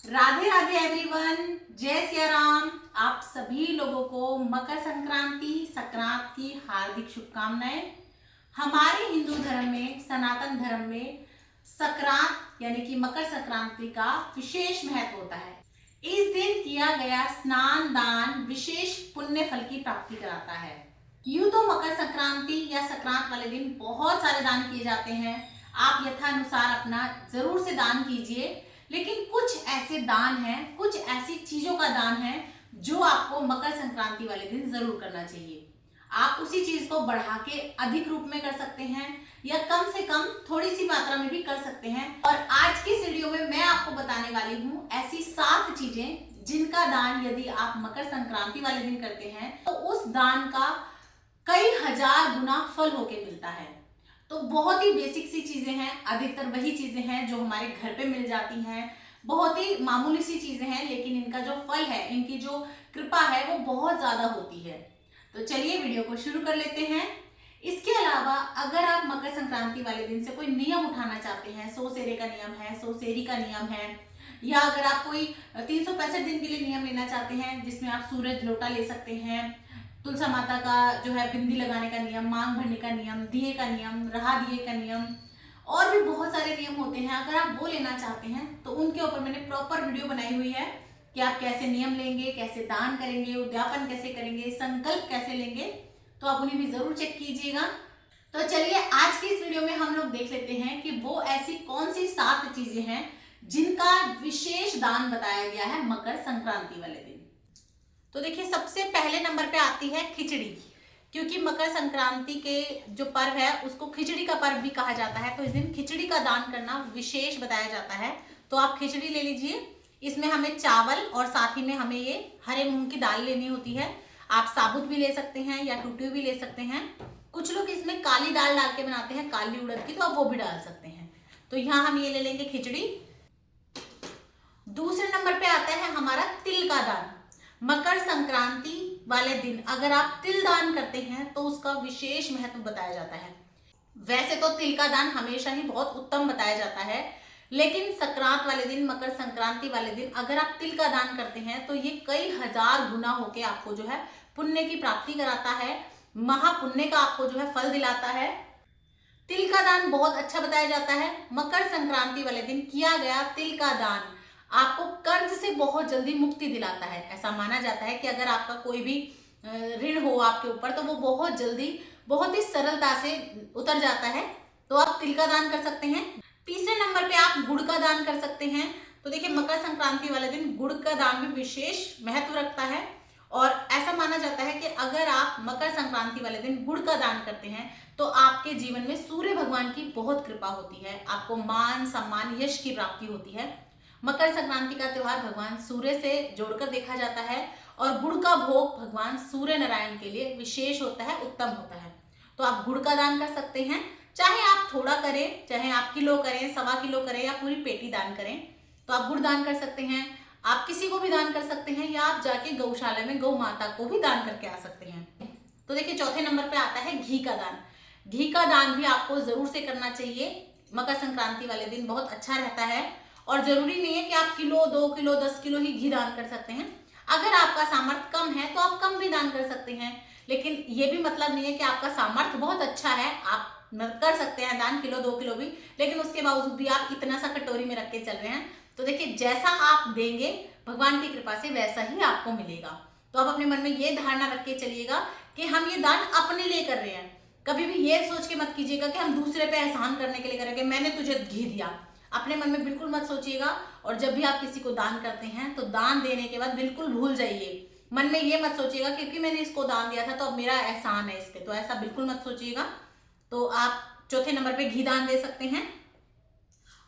Radhe Radhe everyone, जय सिया राम। आप सभी लोगों को मकर संक्रांति संक्रांत की हार्दिक शुभकामनाएं। हमारे हिंदू धर्म में, सनातन धर्म में संक्रांत यानी कि मकर संक्रांति का विशेष महत्व होता है। इस दिन किया गया स्नान दान विशेष पुण्य फल की प्राप्ति कराता है। यूं तो मकर संक्रांति या संक्रांत वाले दिन बहुत सारे दान किए जाते हैं। आप यथानुसार अपना जरूर से दान कीजिए, लेकिन कुछ ऐसे दान हैं, कुछ ऐसी चीजों का दान है जो आपको मकर संक्रांति वाले दिन जरूर करना चाहिए। आप उसी चीज को बढ़ा के अधिक रूप में कर सकते हैं या कम से कम थोड़ी सी मात्रा में भी कर सकते हैं। और आज की इस वीडियो में मैं आपको बताने वाली हूँ ऐसी 7 चीजें जिनका दान यदि आप मकर संक्रांति वाले दिन करते हैं तो उस दान का कई हजार गुना फल होके मिलता है। तो बहुत ही बेसिक सी चीजें हैं, अधिकतर वही चीजें हैं जो हमारे घर पे मिल जाती हैं। बहुत ही मामूली सी चीजें हैं, लेकिन इनका जो फल है, इनकी जो कृपा है वो बहुत ज्यादा होती है। तो चलिए वीडियो को शुरू कर लेते हैं। इसके अलावा अगर आप मकर संक्रांति वाले दिन से कोई नियम उठाना चाहते हैं, 100 सेरे का नियम है, 100 सेरी का नियम है, या अगर आप कोई 365 दिन के लिए नियम लेना चाहते हैं जिसमें आप सूरज लोटा ले सकते हैं, तुलसा माता का जो है बिंदी लगाने का नियम, मांग भरने का नियम, दिए का नियम, रहा दिए का नियम, और भी बहुत सारे नियम होते हैं। अगर आप वो लेना चाहते हैं तो उनके ऊपर मैंने प्रॉपर वीडियो बनाई हुई है कि आप कैसे नियम लेंगे, कैसे दान करेंगे, उद्यापन कैसे करेंगे, संकल्प कैसे लेंगे। तो आप उन्हें भी जरूर चेक कीजिएगा। तो चलिए आज की इस वीडियो में हम लोग देख लेते हैं कि वो ऐसी कौन सी 7 चीजें हैं जिनका विशेष दान बताया गया है मकर संक्रांति वाले दिन। तो देखिए, सबसे पहले नंबर पे आती है खिचड़ी, क्योंकि मकर संक्रांति के जो पर्व है उसको खिचड़ी का पर्व भी कहा जाता है। तो इस दिन खिचड़ी का दान करना विशेष बताया जाता है। तो आप खिचड़ी ले लीजिए। इसमें हमें चावल और साथ ही में हमें ये हरे मूंग की दाल लेनी होती है। आप साबुत भी ले सकते हैं या टूटी भी ले सकते हैं। कुछ लोग इसमें काली दाल डाल के बनाते हैं, काली उड़द की, तो आप वो भी डाल सकते हैं। तो यहाँ हम ये ले लेंगे खिचड़ी। दूसरे नंबर पे आता है हमारा तिल का दान। मकर संक्रांति वाले दिन अगर आप तिल दान करते हैं तो उसका विशेष महत्व बताया जाता है। वैसे तो तिल का दान हमेशा ही बहुत उत्तम बताया जाता है, लेकिन संक्रांत वाले दिन, मकर संक्रांति वाले दिन अगर आप तिल का दान करते हैं तो ये कई हजार गुना होके आपको जो है पुण्य की प्राप्ति कराता है, महापुण्य का आपको जो है फल दिलाता है। तिल का दान बहुत अच्छा बताया जाता है। मकर संक्रांति वाले दिन किया गया तिल का दान आपको कर्ज से बहुत जल्दी मुक्ति दिलाता है। ऐसा माना जाता है कि अगर आपका कोई भी ऋण हो आपके ऊपर तो वो बहुत जल्दी, बहुत ही सरलता से उतर जाता है। तो आप तिल का दान कर सकते हैं। तीसरे नंबर पे आप गुड़ का दान कर सकते हैं। तो देखिए, मकर संक्रांति वाले दिन गुड़ का दान भी विशेष महत्व रखता है और ऐसा माना जाता है कि अगर आप मकर संक्रांति वाले दिन गुड़ का दान करते हैं तो आपके जीवन में सूर्य भगवान की बहुत कृपा होती है, आपको मान सम्मान यश की प्राप्ति होती है। मकर संक्रांति का त्योहार भगवान सूर्य से जोड़कर देखा जाता है और गुड़ का भोग भगवान सूर्य नारायण के लिए विशेष होता है, उत्तम होता है। तो आप गुड़ का दान कर सकते हैं, चाहे आप थोड़ा करें, चाहे आप किलो करें, 1.25 किलो करें या पूरी पेटी दान करें। तो आप गुड़ दान कर सकते हैं। आप किसी को भी दान कर सकते हैं या आप जाके गौशाला में गौ माता को भी दान करके आ सकते हैं। तो देखिए, चौथे नंबर पे आता है घी का दान। घी का दान भी आपको जरूर से करना चाहिए। मकर संक्रांति वाले दिन बहुत अच्छा रहता है और जरूरी नहीं है कि आप किलो, 2 किलो, 10 किलो ही घी दान कर सकते हैं। अगर आपका सामर्थ्य कम है तो आप कम भी दान कर सकते हैं, लेकिन ये भी मतलब नहीं है कि आपका सामर्थ्य बहुत अच्छा है, आप कर सकते हैं दान किलो 2 किलो भी, लेकिन उसके बावजूद भी आप इतना सा कटोरी में रख के चल रहे हैं। तो देखिए, जैसा आप देंगे भगवान की कृपा से वैसा ही आपको मिलेगा। तो आप अपने मन में ये धारणा रख के चलिएगा कि हम ये दान अपने लिए कर रहे हैं। कभी भी ये सोच के मत कीजिएगा कि हम दूसरे पे एहसान करने के लिए करेंगे, मैंने तुझे घी दिया। अपने मन में बिल्कुल मत सोचिएगा। और जब भी आप किसी को दान करते हैं तो दान देने के बाद बिल्कुल भूल जाइए, मन में ये मत सोचिएगा क्योंकि मैंने इसको दान दिया था तो अब मेरा एहसान है इस पे, तो ऐसा बिल्कुल मत सोचिएगा। तो आप चौथे नंबर पे घी दान दे सकते हैं।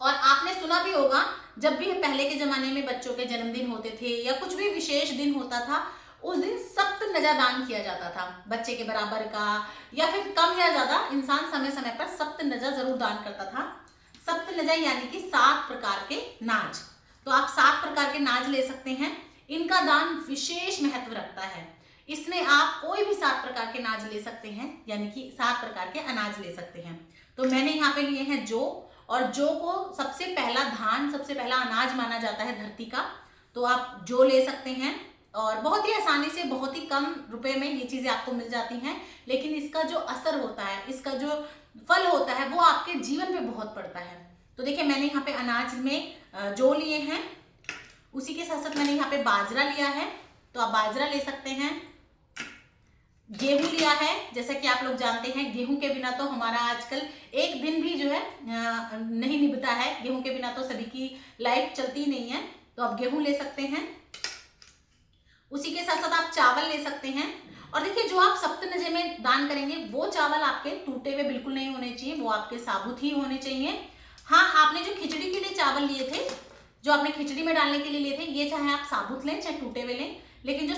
और आपने सुना भी होगा, जब भी पहले के जमाने में बच्चों के जन्मदिन होते थे या कुछ भी विशेष दिन होता था, उस दिन सप्त नजा दान किया जाता था, बच्चे के बराबर का या फिर कम या ज्यादा, इंसान समय समय पर सप्त नजा जरूर दान करता था। सप्त नजा यानी कि 7 प्रकार के नाज। तो आप 7 प्रकार के नाज ले सकते हैं। इनका दान विशेष महत्व रखता है। इसमें आप कोई भी 7 प्रकार के नाज ले सकते हैं, यानी कि 7 प्रकार के अनाज ले सकते हैं। तो मैंने यहाँ पे लिए हैं जौ और जौ को सबसे पहला धान, सबसे पहला अनाज माना जाता है धरती का। तो आप जौ ले सकते हैं और बहुत ही आसानी से, बहुत ही कम रुपए में ये चीजें आपको मिल जाती हैं। लेकिन इसका जो असर होता है, इसका जो फल होता है, वो आपके जीवन पे बहुत पड़ता है। तो देखिए मैंने यहाँ पे अनाज में जौ लिए हैं, उसी के साथ साथ मैंने यहाँ पे बाजरा लिया है, तो आप बाजरा ले सकते हैं। गेहूं लिया है, जैसा कि आप लोग जानते हैं गेहूं के बिना तो हमारा आजकल एक दिन भी जो है नहीं निभता है। गेहूं के बिना तो सभी की लाइफ चलती नहीं है, तो आप गेहूं ले सकते हैं। उसी के साथ साथ आप चावल ले सकते हैं। और देखिए जो आप सप्तनजे में दान करेंगे वो चावल आपके टूटे हुए बिल्कुल नहीं होने चाहिए, वो आपके साबुत ही होने चाहिए। हाँ, आपने जो खिचड़ी के लिए चावल लिए थे, जो आपने खिचड़ी में डालने के लिए लिए थे, ये चाहे आप साबुत लें चाहे टूटे हुए लें, लेकिन जो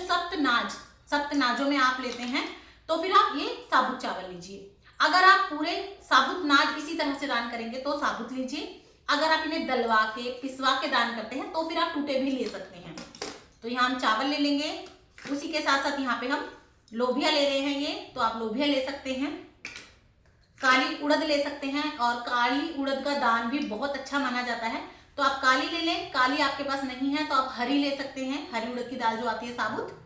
सप्तनाजों में आप लेते हैं तो फिर आप ये साबुत चावल लीजिए। अगर आप पूरे साबुत नाज इसी तरह से दान करेंगे तो साबुत लीजिए। अगर आप इन्हें दलवा के, पिसवा के दान करते हैं तो फिर आप टूटे भी ले सकते हैं। तो यहाँ हम चावल ले लेंगे। उसी के साथ साथ यहाँ पे हम लोबिया ले रहे हैं, ये तो आप लोबिया ले सकते हैं। काली उड़द ले सकते हैं, और काली उड़द का दान भी बहुत अच्छा माना जाता है, तो आप काली ले लें। काली आपके पास नहीं है तो आप हरी ले सकते हैं, हरी उड़द की दाल जो आती है साबुत।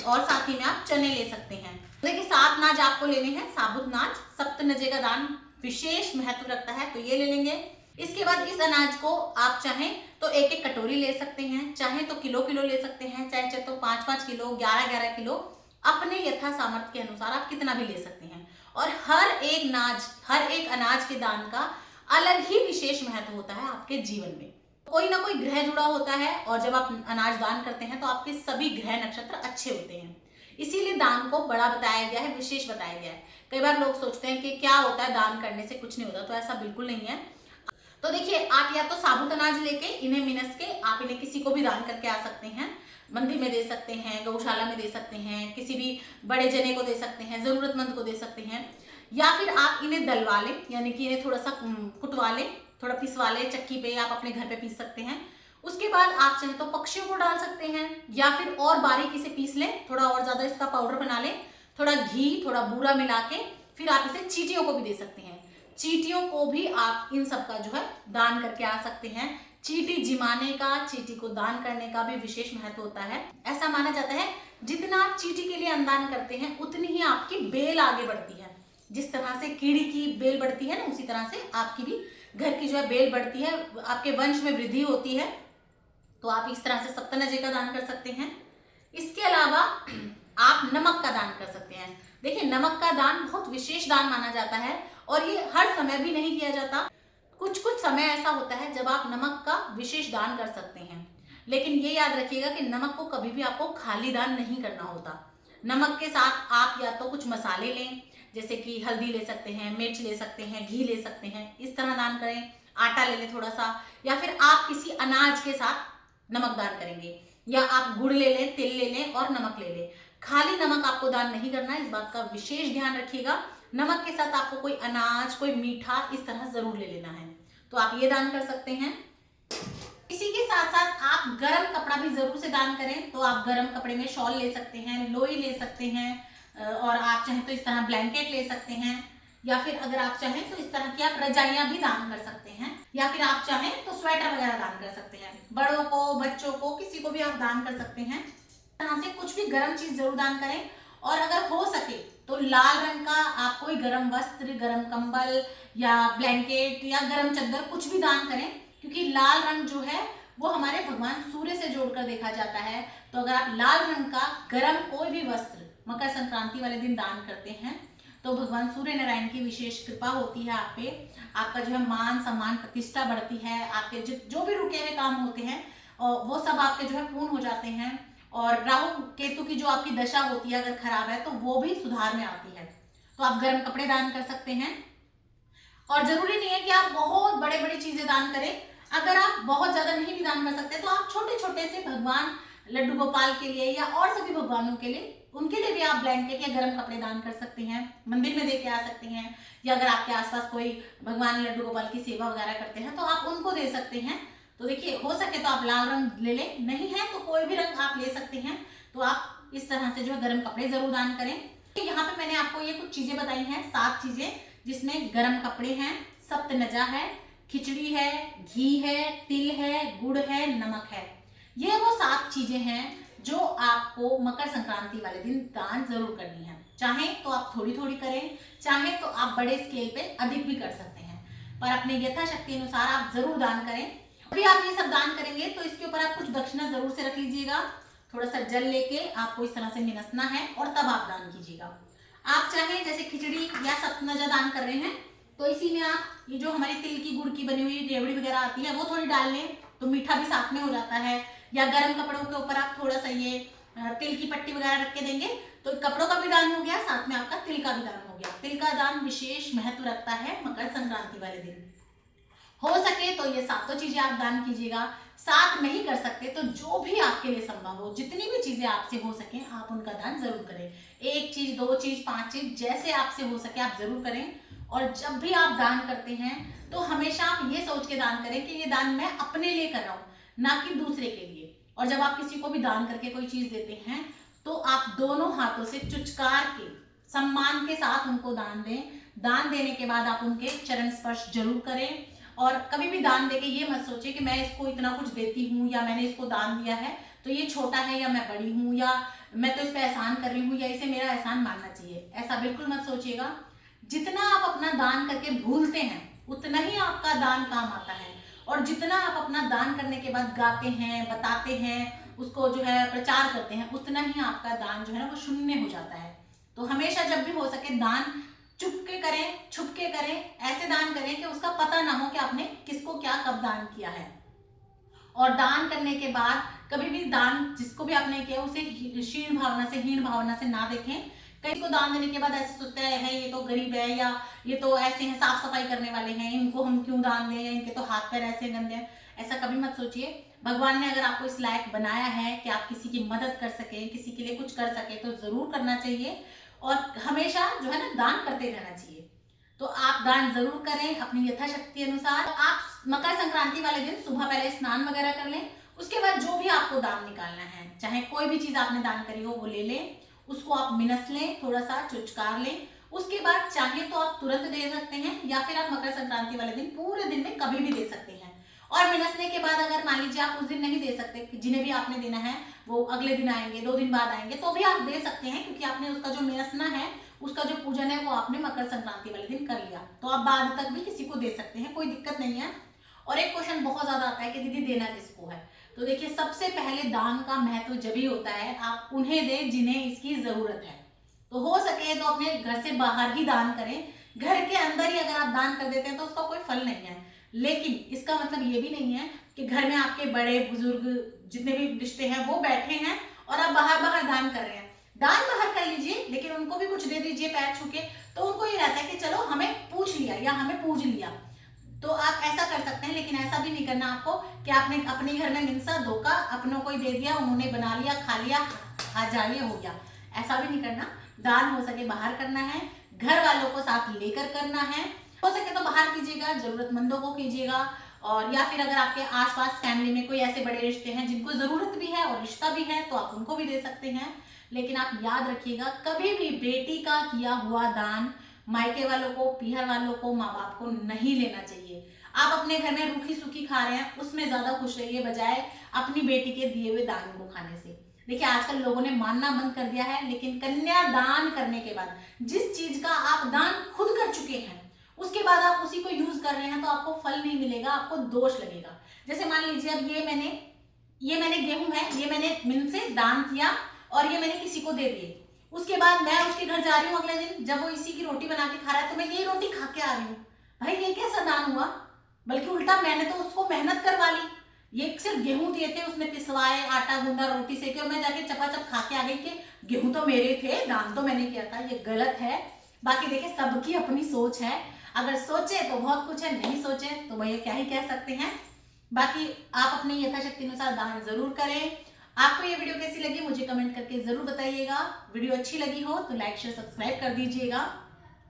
और साथ ही में आप चने ले सकते हैं। देखिए 7 नाज आपको लेने हैं, साबुत नाज। सप्तनजे का दान विशेष महत्व रखता है, तो ये ले लेंगे। इसके बाद इस अनाज को आप चाहें तो एक एक कटोरी ले सकते हैं, चाहे तो किलो किलो ले सकते हैं, चाहे तो 5-5 किलो, 11-11 किलो, अपने यथा सामर्थ्य के अनुसार आप कितना भी ले सकते हैं। और हर एक अनाज के दान का अलग ही विशेष महत्व होता है आपके जीवन में। कोई ना कोई ग्रह जुड़ा होता है, और जब आप अनाज दान करते हैं तो आपके सभी ग्रह नक्षत्र अच्छे होते हैं। इसीलिए दान को बड़ा बताया गया है, विशेष बताया गया है। कई बार लोग सोचते हैं कि क्या होता है, दान करने से कुछ नहीं होता, तो ऐसा बिल्कुल नहीं है। तो देखिए आप या तो साबुत अनाज लेके इन्हें मिनस के आप इन्हें किसी को भी दान करके आ सकते हैं। मंदिर में दे सकते हैं, गौशाला में दे सकते हैं, किसी भी बड़े जने को दे सकते हैं, जरूरतमंद को दे सकते हैं। या फिर आप इन्हें दलवा लें, यानी कि इन्हें थोड़ा सा कुटवा लें, थोड़ा पिसवा लें, चक्की पे आप अपने घर पे पीस सकते हैं। उसके बाद आप चाहे तो पक्षियों को डाल सकते हैं, या फिर और बारीकी से पीस लें, थोड़ा और ज्यादा इसका पाउडर बना लें, थोड़ा घी, थोड़ा बूरा मिला के फिर आप इसे चींटियों को भी दे सकते हैं। चींटियों को भी आप इन सब का जो है दान करके आ सकते हैं। चींटी जिमाने का, चींटी को दान करने का भी विशेष महत्व होता है। ऐसा माना जाता है जितना आप चींटी के लिए अन्नदान करते हैं उतनी ही आपकी बेल आगे बढ़ती है। जिस तरह से कीड़ी की बेल बढ़ती है ना, उसी तरह से आपकी भी घर की जो है बेल बढ़ती है, आपके वंश में वृद्धि होती है। तो आप इस तरह से सप्तनजे का दान कर सकते हैं। इसके अलावा आप नमक का दान कर सकते हैं। देखिए नमक का दान बहुत विशेष दान माना जाता है, और ये हर समय भी नहीं किया जाता। कुछ कुछ समय ऐसा होता है जब आप नमक का विशेष दान कर सकते हैं। लेकिन ये याद रखिएगा कि नमक को कभी भी आपको खाली दान नहीं करना होता। नमक के साथ आप या तो कुछ मसाले लें, जैसे कि हल्दी ले सकते हैं, मिर्च ले सकते हैं, घी ले सकते हैं, इस तरह दान करें। आटा ले लें थोड़ा सा, या फिर आप किसी अनाज के साथ नमक दान करेंगे, या आप गुड़ ले लें, तिल ले लें और नमक ले लें। खाली नमक आपको दान नहीं करना है, इस बात का विशेष ध्यान रखिएगा। नमक के साथ आपको कोई अनाज, कोई मीठा इस तरह जरूर ले लेना है, तो आप ये दान कर सकते हैं। इसी के साथ साथ आप गरम कपड़ा भी जरूर से दान करें, तो आप गरम कपड़े में शॉल ले सकते हैं, लोई ले सकते हैं, और आप चाहें तो इस तरह ब्लैंकेट ले सकते हैं, या फिर अगर आप चाहें तो इस तरह की आप रजाइयां भी दान कर सकते हैं, या फिर आप चाहें तो स्वेटर वगैरह दान कर सकते हैं। बड़ों को, बच्चों को, किसी को भी आप दान कर सकते हैं। इस तरह से कुछ भी गर्म चीज जरूर दान करें। और अगर हो सके तो लाल रंग का आप कोई गर्म वस्त्र, गर्म कंबल या ब्लैंकेट या गर्म चद्दर कुछ भी दान करें, क्योंकि लाल रंग जो है वो हमारे भगवान सूर्य से जोड़कर देखा जाता है। तो अगर आप लाल रंग का गर्म कोई भी वस्त्र मकर संक्रांति वाले दिन दान करते हैं तो भगवान सूर्य नारायण की विशेष कृपा होती है आप पे। आपका जो है मान सम्मान प्रतिष्ठा बढ़ती है, आपके जो भी रुके हुए काम होते हैं वो सब आपके जो है पूर्ण हो जाते हैं। और राहु केतु की जो आपकी दशा होती है अगर खराब है तो वो भी सुधार में आती है। तो आप गर्म कपड़े दान कर सकते हैं। और जरूरी नहीं है कि आप बहुत बड़े बड़ी चीजें दान करें। अगर आप बहुत ज्यादा नहीं भी दान कर सकते तो आप छोटे छोटे से भगवान लड्डू गोपाल के लिए या और सभी भगवानों के लिए, उनके लिए भी आप ब्लैंकेट या गर्म कपड़े दान कर सकते हैं, मंदिर में दे के आ सकते हैं। या अगर आपके आसपास कोई भगवान लड्डू गोपाल की सेवा वगैरह करते हैं तो आप उनको दे सकते हैं। तो देखिए हो सके तो आप लाल रंग ले लें, नहीं है तो कोई भी रंग आप ले सकते हैं। तो आप इस तरह से जो है गर्म कपड़े जरूर दान करें। यहाँ पे मैंने आपको ये कुछ चीजें बताई हैं, 7 चीजें, जिसमें गर्म कपड़े हैं, सप्तनजा है, खिचड़ी है, घी है, तिल है, गुड़ है, नमक है। ये वो 7 चीजें हैं जो आपको मकर संक्रांति वाले दिन दान जरूर करनी है। चाहे तो आप थोड़ी थोड़ी करें, चाहे तो आप बड़े स्केल पे अधिक भी कर सकते हैं, पर अपने यथाशक्ति अनुसार आप जरूर दान करें। अभी आप ये सब दान करेंगे तो इसके ऊपर आप कुछ दक्षिणा जरूर से रख लीजिएगा। थोड़ा सा जल लेके आपको इस तरह से मिनसना है और तब आप दान कीजिएगा। आप चाहें जैसे खिचड़ी या सतनजा दान कर रहे हैं तो इसी में आप ये जो हमारी तिल की गुड़ की बनी हुई रेवड़ी वगैरह आती है वो थोड़ी डाल लें, तो मीठा भी साथ में हो जाता है। या गर्म कपड़ों के ऊपर आप थोड़ा सा ये तिल की पट्टी वगैरह रख के देंगे तो कपड़ों का भी दान हो गया, साथ में आपका तिल का भी दान हो गया। तिल का दान विशेष महत्व रखता है मकर संक्रांति वाले दिन। हो सके तो ये 7 चीजें आप दान कीजिएगा। 7 नहीं कर सकते तो जो भी आपके लिए संभव हो, जितनी भी चीजें आपसे हो सके आप उनका दान जरूर करें। 1 चीज, 2 चीज, 5 चीज, जैसे आपसे हो सके आप जरूर करें। और जब भी आप दान करते हैं तो हमेशा आप ये सोच के दान करें कि ये दान मैं अपने लिए कर रहा हूं, ना कि दूसरे के लिए। और जब आप किसी को भी दान करके कोई चीज देते हैं तो आप दोनों हाथों से चुचकार के सम्मान के साथ उनको दान दें। दान देने के बाद आप उनके चरण स्पर्श जरूर करें। और कभी भी दान देके ये मत सोचे कि मैं इसको इतना कुछ देती हूँ या मैंने इसको दान दिया है तो ये छोटा है या मैं बड़ी हूँ या मैं तो इस पर एहसान कर रही हूँ या इसे मेरा एहसान मानना चाहिए। ऐसा बिल्कुल मत सोचिएगा। जितना आप अपना दान करके भूलते हैं उतना ही आपका दान काम आता है। और जितना आप अपना दान करने के बाद गाते हैं, बताते हैं, उसको जो है प्रचार करते हैं, उतना ही आपका दान जो है ना वो शून्य हो जाता है। तो हमेशा जब भी हो सके दान चुपके करें, छुपके करें, ऐसे दान करें कि उसका पता ना हो कि आपने किसको क्या कब दान किया है। और दान करने के बाद कभी भी दान जिसको भी आपने किया उसे हीन भावना से ना देखें। कई को दान देने के बाद ऐसे सोचते हैं ये तो गरीब है या ये तो ऐसे हैं, साफ सफाई करने वाले हैं, इनको हम क्यों दान दें, इनके तो हाथ पैर ऐसे गंदे हैं। ऐसा कभी मत सोचिए। भगवान ने अगर आपको इस लायक बनाया है कि आप किसी की मदद कर सके, किसी के लिए कुछ कर सके तो जरूर करना चाहिए। और हमेशा जो है ना दान करते रहना चाहिए। तो आप दान जरूर करें अपनी यथाशक्ति अनुसार। आप मकर संक्रांति वाले दिन सुबह पहले स्नान वगैरह कर लें। उसके बाद जो भी आपको दान निकालना है, चाहे कोई भी चीज आपने दान करी हो वो ले लें, उसको आप मिनस लें, थोड़ा सा चुचकार लें। उसके बाद चाहे तो आप तुरंत दे सकते हैं या फिर आप मकर संक्रांति वाले दिन पूरे दिन में कभी भी दे सकते हैं। और मिनसने के बाद अगर मान लीजिए आप उस दिन नहीं दे सकते, जिन्हें भी आपने देना है वो अगले दिन आएंगे, 2 दिन बाद आएंगे, तो भी आप दे सकते हैं, क्योंकि आपने उसका जो मिनसना है, उसका जो पूजन है वो आपने मकर संक्रांति वाले दिन कर लिया। तो आप बाद तक भी किसी को दे सकते हैं, कोई दिक्कत नहीं है। और एक क्वेश्चन बहुत ज्यादा आता है कि दीदी देना किसको है। तो देखिए, सबसे पहले दान का महत्व जब ही होता है आप उन्हें दें जिन्हें इसकी जरूरत है। तो हो सके तो अपने घर से बाहर ही दान करें। घर के अंदर ही अगर आप दान कर देते हैं तो उसका कोई फल नहीं है। लेकिन इसका मतलब ये भी नहीं है कि घर में आपके बड़े बुजुर्ग जितने भी रिश्ते हैं वो बैठे हैं और आप बाहर बाहर दान कर रहे हैं। दान बाहर कर लीजिए, लेकिन उनको भी कुछ दे दीजिए पैर छू के, तो उनको ये रहता है कि चलो हमें पूछ लिया या हमें पूज लिया। तो आप ऐसा कर सकते हैं, लेकिन ऐसा भी नहीं करना आपको कि आपने अपने घर में हिंसा धोखा अपनों को ही दे दिया, उन्होंने बना लिया, खा लिया, हाजारिया हो गया। ऐसा भी नहीं करना। दान हो सके बाहर करना है, घर वालों को साथ लेकर करना है। हो सके तो बाहर कीजिएगा, जरूरतमंदों को कीजिएगा। और या फिर अगर आपके आसपास फैमिली में कोई ऐसे बड़े रिश्ते हैं जिनको जरूरत भी है और रिश्ता भी है तो आप उनको भी दे सकते हैं। लेकिन आप याद रखिएगा, कभी भी बेटी का किया हुआ दान मायके वालों को, पीहर वालों को, माँ बाप को नहीं लेना चाहिए। आप अपने घर में रूखी सूखी खा रहे हैं उसमें ज्यादा खुश रहिए बजाय अपनी बेटी के दिए हुए दान को खाने से। देखिए, आजकल लोगों ने मानना बंद कर दिया है, लेकिन कन्या दान करने के बाद जिस चीज का आप दान खुद कर चुके हैं उसके बाद आप उसी को यूज कर रहे हैं तो आपको फल नहीं मिलेगा, आपको दोष लगेगा। जैसे मान लीजिए अब ये मैंने गेहूं है, ये मैंने मिल से दान किया और ये मैंने किसी को दे दिए। उसके बाद मैं उसके घर जा रही हूँ अगले दिन, जब वो इसी की रोटी बना के खा रहा है तो मैं ये रोटी खा के आ रही हूँ। भाई ये कैसा दान हुआ? बल्कि उल्टा मैंने तो उसको मेहनत करवा ली। ये सिर्फ गेहूं दिए थे, उसने पिसवाए, आटा गूंदा, रोटी सेके और मैं जाके चपाचप खा के आ गई कि गेहूं तो मेरे थे, दान तो मैंने किया था। ये गलत है। बाकी देखिए, सबकी अपनी सोच है। अगर सोचे तो बहुत कुछ है, नहीं सोचे तो भैया क्या ही कह सकते हैं। बाकी आप अपनी यथाशक्ति अनुसार दान जरूर करें। आपको ये वीडियो कैसी लगी मुझे कमेंट करके जरूर बताइएगा। वीडियो अच्छी लगी हो तो लाइक शेयर सब्सक्राइब कर दीजिएगा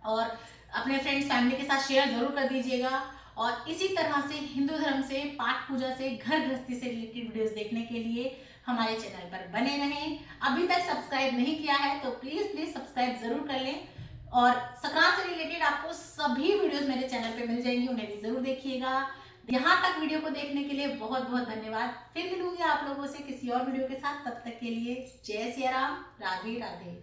और अपने फ्रेंड्स फैमिली के साथ शेयर जरूर कर दीजिएगा। और इसी तरह से हिंदू धर्म से, पाठ पूजा से, घर गृहस्थी से रिलेटेड वीडियोस देखने के लिए हमारे चैनल पर बने रहें। अभी तक सब्सक्राइब नहीं किया है तो प्लीज सब्सक्राइब जरूर कर लें। और संक्रांत से रिलेटेड आपको सभी वीडियोस मेरे चैनल पे मिल जाएंगी, उन्हें भी जरूर देखिएगा। यहाँ तक वीडियो को देखने के लिए बहुत बहुत धन्यवाद। फिर मिलूंगी आप लोगों से किसी और वीडियो के साथ, तब तक के लिए जय सिया राम, राधे राधे।